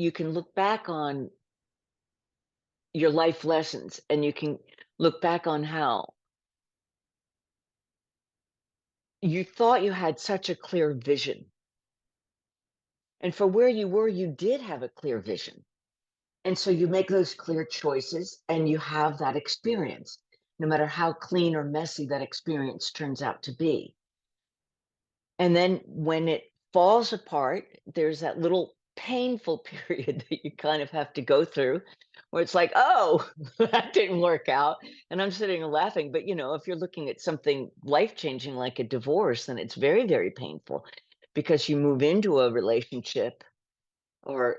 you can look back on your life lessons, and you can look back on how you thought you had such a clear vision. And for where you were, you did have a clear vision. And so you make those clear choices and you have that experience, no matter how clean or messy that experience turns out to be. And then when it falls apart, there's that little painful period that you kind of have to go through where it's like, oh, that didn't work out. And I'm sitting and laughing. But, if you're looking at something life changing like a divorce, then it's very, very painful because you move into a relationship or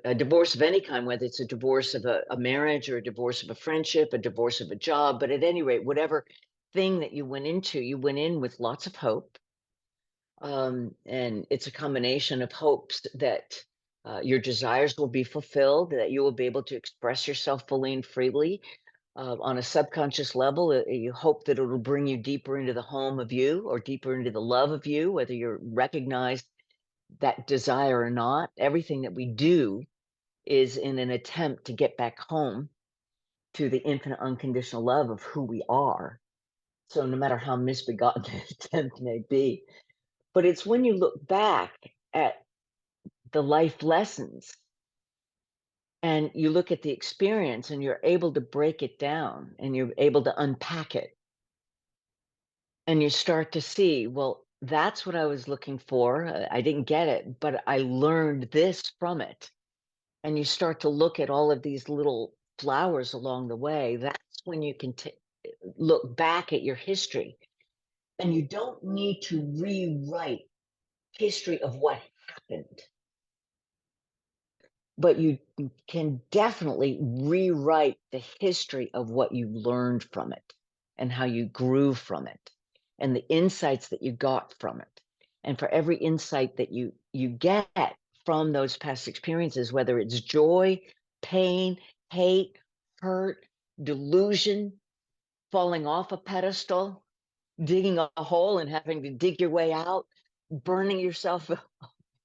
a divorce of any kind, whether it's a divorce of a marriage or a divorce of a friendship, a divorce of a job. But at any rate, whatever thing that you went into, you went in with lots of hope, and it's a combination of hopes that your desires will be fulfilled, that you will be able to express yourself fully and freely. On a subconscious level, you hope that it'll bring you deeper into the home of you or deeper into the love of you, whether you're recognized that desire or not. Everything that we do is in an attempt to get back home to the infinite unconditional love of who we are. So no matter how misbegotten the attempt may be, but it's when you look back at the life lessons and you look at the experience and you're able to break it down and you're able to unpack it and you start to see, well, that's what I was looking for. I didn't get it, but I learned this from it. And you start to look at all of these little flowers along the way. That's when you can look back at your history, and you don't need to rewrite history of what happened, but you can definitely rewrite the history of what you learned from it and how you grew from it and the insights that you got from it. And for every insight that you get from those past experiences, whether it's joy, pain, hate, hurt, delusion, falling off a pedestal, digging a hole and having to dig your way out, burning yourself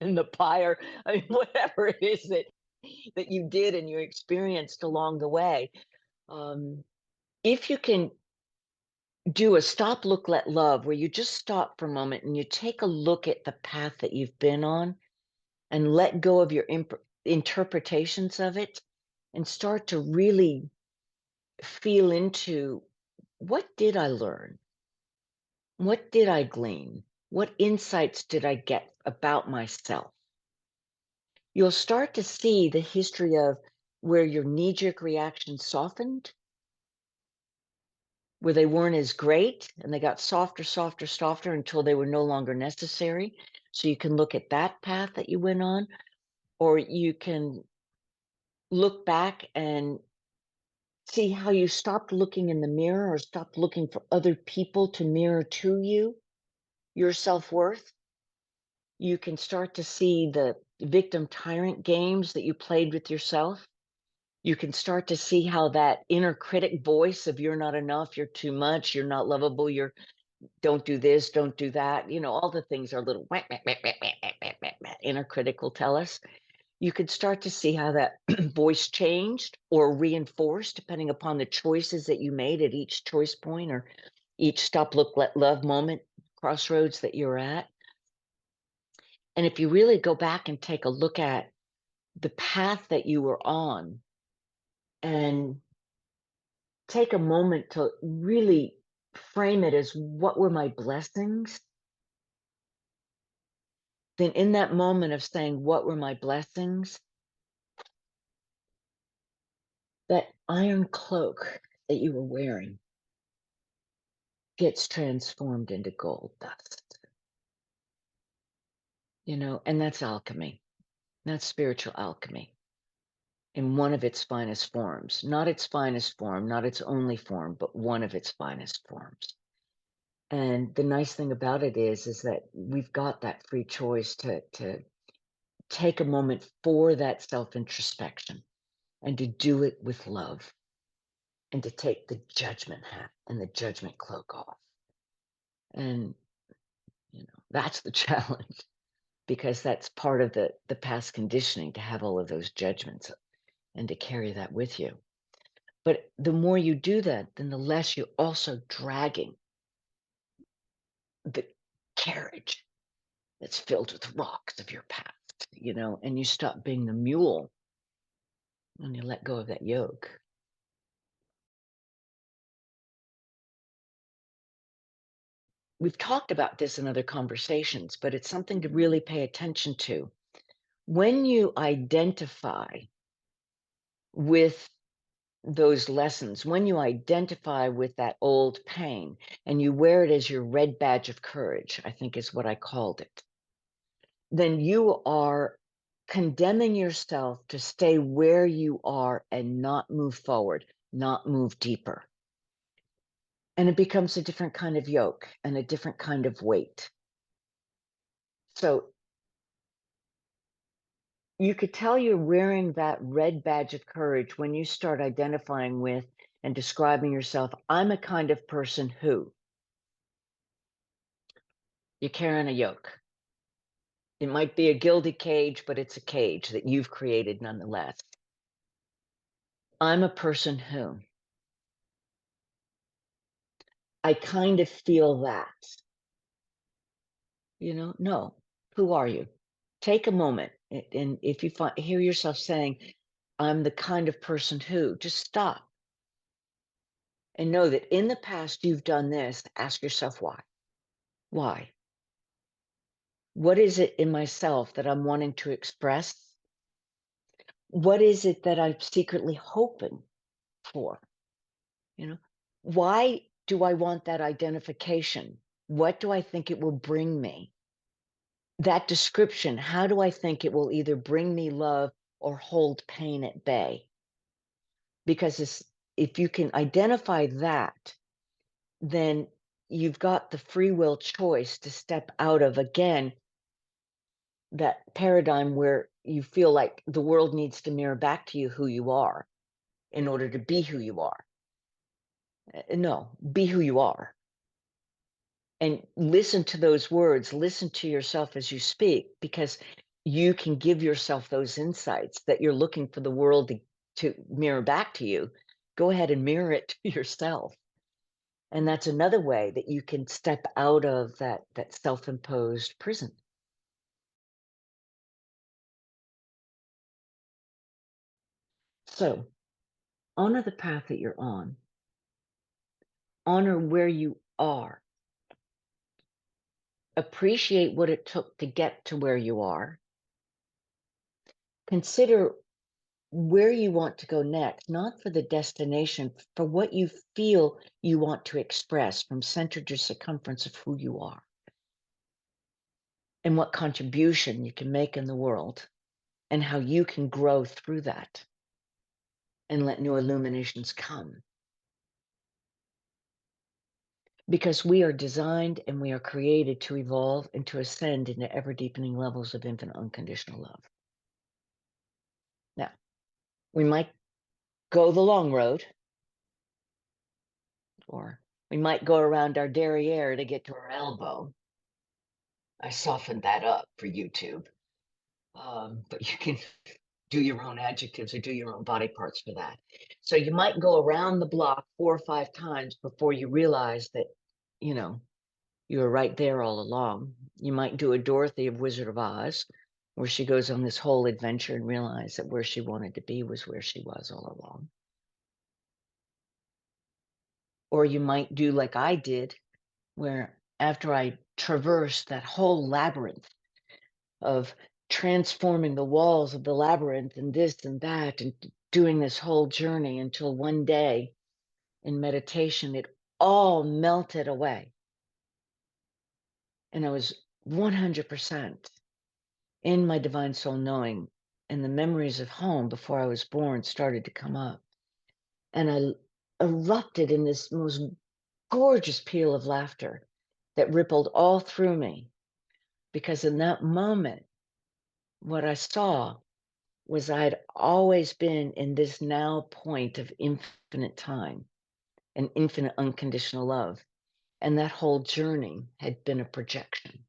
in the fire, I mean, whatever it is that you did and you experienced along the way. Um, if you can do a stop, look, let love, where you just stop for a moment and you take a look at the path that you've been on and let go of your interpretations of it and start to really feel into, what did I learn? What did I glean? What insights did I get about myself? You'll start to see the history of where your knee-jerk reaction softened, where they weren't as great and they got softer, softer, softer until they were no longer necessary. So you can look at that path that you went on, or you can look back and see how you stopped looking in the mirror or stopped looking for other people to mirror to you your self-worth. You can start to see the victim tyrant games that you played with yourself. You can start to see how that inner critic voice of you're not enough, you're too much, you're not lovable, you're don't do this, don't do that. All the things are little inner critic will tell us. You could start to see how that voice changed or reinforced depending upon the choices that you made at each choice point or each stop, look, let love moment, crossroads that you're at. And if you really go back and take a look at the path that you were on and take a moment to really frame it as, what were my blessings? Then in that moment of saying, what were my blessings? That iron cloak that you were wearing gets transformed into gold dust, and that's alchemy. That's spiritual alchemy in one of its finest forms, not its finest form, not its only form, but one of its finest forms. And the nice thing about it is that we've got that free choice to take a moment for that self-introspection and to do it with love and to take the judgment hat and the judgment cloak off. And, that's the challenge. because that's part of the past conditioning to have all of those judgments and to carry that with you. But the more you do that, then the less you're also dragging the carriage that's filled with rocks of your past, and you stop being the mule and you let go of that yoke. We've talked about this in other conversations, but it's something to really pay attention to. When you identify with those lessons, when you identify with that old pain and you wear it as your red badge of courage, I think is what I called it, then you are condemning yourself to stay where you are and not move forward, not move deeper. And it becomes a different kind of yoke and a different kind of weight. So you could tell you're wearing that red badge of courage when you start identifying with and describing yourself. I'm a kind of person who you're carrying a yoke. It might be a gilded cage, but it's a cage that you've created nonetheless. I'm a person who I kind of feel that, no, who are you? Take a moment. And if you hear yourself saying, I'm the kind of person who, just stop and know that in the past you've done this. Ask yourself why. Why? What is it in myself that I'm wanting to express? What is it that I'm secretly hoping for? You know, why do I want that identification? What do I think it will bring me? That description, how do I think it will either bring me love or hold pain at bay? Because if you can identify that, then you've got the free will choice to step out of, again, that paradigm where you feel like the world needs to mirror back to you who you are in order to be who you are. No, be who you are. And listen to those words, listen to yourself as you speak, because you can give yourself those insights that you're looking for the world to mirror back to you. Go ahead and mirror it to yourself. And that's another way that you can step out of that self-imposed prison. So honor the path that you're on. Honor where you are. Appreciate what it took to get to where you are. Consider where you want to go next, not for the destination, for what you feel you want to express from center to circumference of who you are and what contribution you can make in the world and how you can grow through that and let new illuminations come. Because we are designed and we are created to evolve and to ascend into ever deepening levels of infinite unconditional love. Now, we might go the long road, or we might go around our derriere to get to our elbow. I softened that up for YouTube. But you can do your own adjectives or do your own body parts for that. So you might go around the block 4 or 5 times before you realize that, you know, you were right there all along. You might do a Dorothy of Wizard of Oz, where she goes on this whole adventure and realize that where she wanted to be was where she was all along. Or you might do like I did, where after I traversed that whole labyrinth of transforming the walls of the labyrinth and this and that and doing this whole journey until one day in meditation, it all melted away. And I was 100% in my divine soul knowing, and the memories of home before I was born started to come up. And I erupted in this most gorgeous peal of laughter that rippled all through me. Because in that moment, what I saw was I'd always been in this now point of infinite time and infinite unconditional love. And that whole journey had been a projection.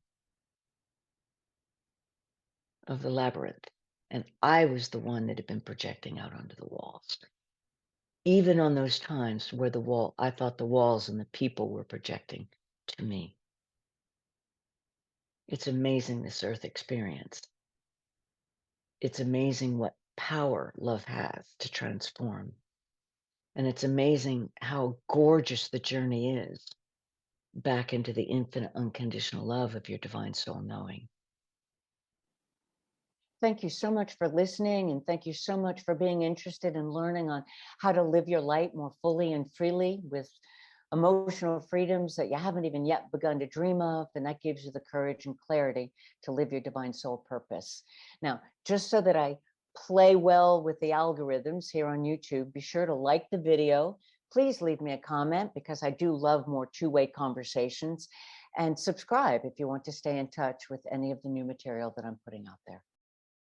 of the labyrinth, and I was the one that had been projecting out onto the walls. Even on those times where I thought the walls and the people were projecting to me. It's amazing, this earth experience. It's amazing what power love has to transform. And it's amazing how gorgeous the journey is back into the infinite unconditional love of your divine soul knowing. Thank you so much for listening, and thank you so much for being interested in learning on how to live your light more fully and freely with emotional freedoms that you haven't even yet begun to dream of. And that gives you the courage and clarity to live your divine soul purpose. Now, just so that I play well with the algorithms here on YouTube, be sure to like the video. Please leave me a comment, because I do love more two-way conversations, and subscribe if you want to stay in touch with any of the new material that I'm putting out there.